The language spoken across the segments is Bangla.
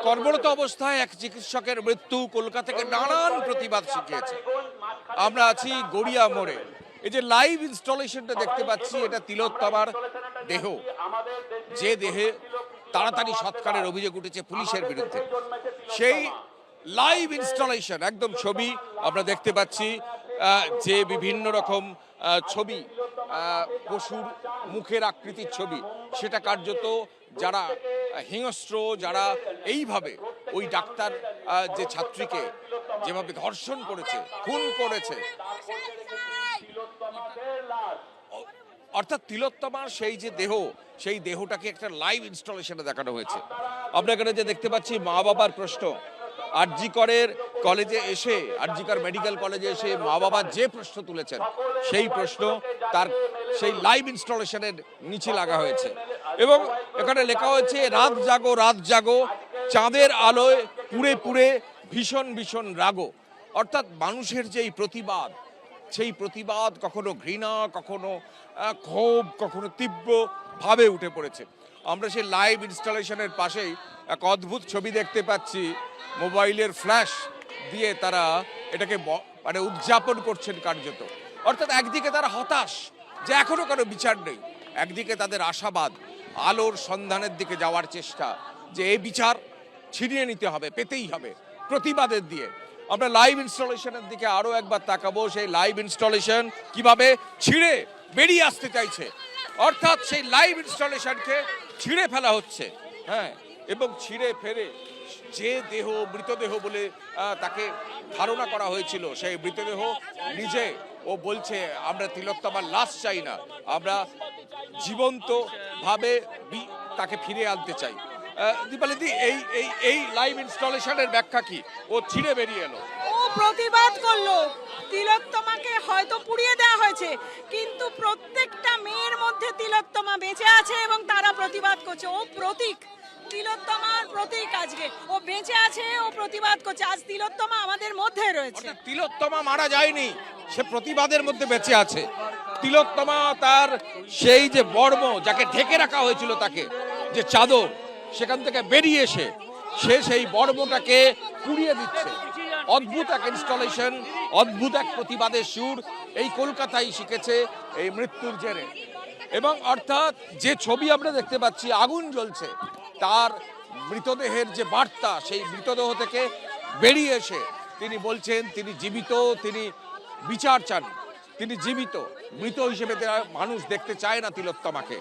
কর্মরত অবস্থায় এক চিকিৎসকের মৃত্যু কলকাতাকে নানান প্রতিবাদ শিখিয়েছে। আমরা আছি গড়িয়া মোড়ে। এই যে লাইভ ইনস্টলেশনটা দেখতে পাচ্ছি, এটা তিলোত্তমার দেহ, যে দেহে তাড়াতাড়ি সৎকারের অভিযোগ উঠেছে পুলিশের বিরুদ্ধে। সেই লাইভ ইনস্টলেশন একদম ছবি আমরা দেখতে পাচ্ছি, যে বিভিন্ন রকম ছবি, পশুর মুখের আকৃতির ছবি, সেটা কার্যত যারা হিংস্র, যারা এইভাবে ওই ডাক্তার যে ছাত্রীকে যেভাবে ধর্ষণ করেছে, খুন করেছে, অর্থাৎ তিলোত্তমার সেই যে দেহ, সেই দেহটাকে একটা লাইভ ইনস্টলেশনে দেখানো হয়েছে। আমরা এখানে যে দেখতে পাচ্ছি মা বাবার প্রশ্ন, আরজিকরের কলেজে এসে, আরজিকর মেডিকেল কলেজে এসে মা বাবা যে প্রশ্ন তুলেছেন, সেই প্রশ্ন তার সেই লাইভ ইনস্টলেশনের নিচে লাগা হয়েছে। এবং এখানে লেখা হয়েছে রাত জাগো রাত জাগো, চাঁদের আলোয় পুড়ে পুড়ে ভীষণ ভীষণ রাগো। অর্থাৎ মানুষের যেই প্রতিবাদ, সেই প্রতিবাদ কখনো ঘৃণা, কখনো ক্ষোভ, কখনো তীব্র ভাবে উঠে পড়েছে। আমরা সেই লাইভ ইনস্টলেশনের পাশেই এক অদ্ভুত ছবি দেখতে পাচ্ছি, মোবাইলের ফ্ল্যাশ দিয়ে তারা এটাকে মানে উদযাপন করছেন কার্যত। অর্থাৎ একদিকে তারা হতাশ যে এখনো কোনো বিচার নেই, একদিকে তাদের আশাবাদ, আলোর সন্ধানের দিকে যাওয়ার চেষ্টা, যে এই বিচার ছিনিয়ে নিতে হবে, পেতেই হবে প্রতিবাদের দিয়ে। আমরা লাইভ ইনস্টলেশনের দিকে আরো একবার তাকাবো। সেই লাইভ ইনস্টলেশন কিভাবে ছিঁড়ে বেরিয়ে আসতে চাইছে, অর্থাৎ সেই লাইভ ইনস্টলেশনকে ছিঁড়ে ফেলা হচ্ছে, হ্যাঁ, এবং ছিঁড়ে ফেলে যে দেহ, মৃতদেহ বলে তাকে ধারণা করা হয়েছিল, সেই মৃতদেহ নিজে ও বলছে আমরা তিলোত্তমার লাশ চাই না, আমরা জীবন্ত ভাবে তাকে ফিরে আনতে চাই। দীপালিদি, এই এই এই লাইভ ইনস্টলেশনের ব্যাখ্যা কি? ও ছিঁড়ে বেরিয়ে এলো, ও প্রতিবাদ করলো। তিলোত্তমাকে হয়তো পুড়িয়ে দেওয়া হয়েছে, কিন্তু প্রত্যেকটা মেয়ের মধ্যে তিলোত্তমা বেঁচে আছে এবং তারা প্রতিবাদ করছে। ও প্রতীক, তিলোত্তমার প্রতীক। আজকে ও বেঁচে আছে, ও প্রতিবাদ করছে। আজ তিলোত্তমা আমাদের মধ্যে রয়েছে। তিলোত্তমা মারা যায়নি, সে প্রতিবাদের মধ্যে বেঁচে আছে। তিলোত্তমা তার সেই যে বর্ম, যাকে ঢেকে রাখা হয়েছিল, তাকে যে চাদর, সেখান থেকে বেরিয়ে এসে সে সেই বর্মটাকে পুড়িয়ে দিচ্ছে। অদ্ভুত এক ইনস্টলেশন, অদ্ভুত এক প্রতিবাদের সুর এই কলকাতায় শিখেছে এই মৃত্যুর জেরে। এবং অর্থাৎ যে ছবি আমরা দেখতে পাচ্ছি, আগুন জ্বলছে, তার মৃতদেহের যে বার্তা, সেই মৃতদেহ থেকে বেরিয়ে এসে তিনি বলছেন তিনি জীবিত, তিনি বিচার চান, তিনি জীবিত। মৃত হিসেবে মানুষ দেখতে চায় না তিলোত্তমাকে,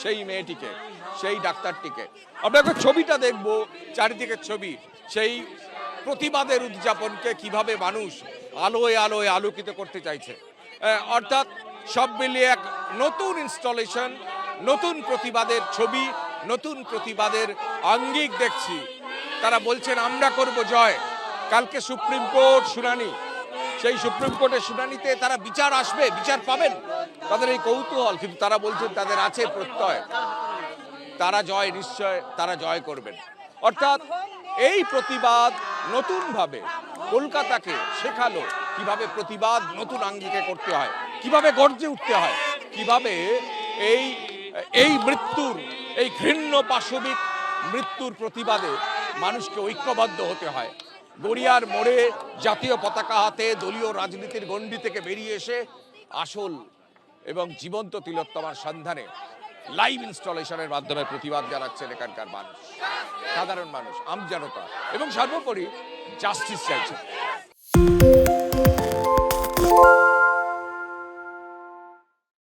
সেই মেয়েটিকে, সেই ডাক্তারটিকে। আমরা এখন ছবিটা দেখব, চারিদিকের ছবি, সেই প্রতিবাদের উদযাপনকে কিভাবে মানুষ আলোয় আলোয় আলোকিত করতে চাইছে। অর্থাৎ সব মিলিয়ে এক নতুন ইনস্টলেশন, নতুন প্রতিবাদের ছবি, নতুন প্রতিবাদের আঙ্গিক দেখছি। তারা বলছেন আমরা করব জয়। কালকে সুপ্রিম কোর্ট শুনানি, সেই সুপ্রিম কোর্টের শুনানিতে তারা বিচার আসবে, বিচার পাবেন, তাদের এই কৌতূহল। কিন্তু তারা বলছেন তাদের আছে প্রত্যয়, তারা জয়, নিশ্চয় তারা জয় করবেন। অর্থাৎ এই প্রতিবাদ নতুনভাবে কলকাতাকে শেখালো কিভাবে প্রতিবাদ নতুন আঙ্গিকে করতে হয়, কিভাবে গর্জে উঠতে হয়, কিভাবে এই এই মৃত্যুর, এই ঘৃণ্য পাশবিক মৃত্যুর প্রতিবাদে মানুষকে ঐক্যবদ্ধ হতে হয়। গড়িয়ার মোড়ে জাতীয় পতাকা হাতে দলীয় রাজনীতির গণ্ডি থেকে বেরিয়ে এসে আসল এবং জীবন্ত তিলোত্তমার সন্ধানে লাইভ ইনস্টলেশনের মাধ্যমে প্রতিবাদ জানাচ্ছেন এখানকার মানুষ, সাধারণ মানুষ, আমজনতা, এবং সর্বোপরি জাস্টিস চাইছে।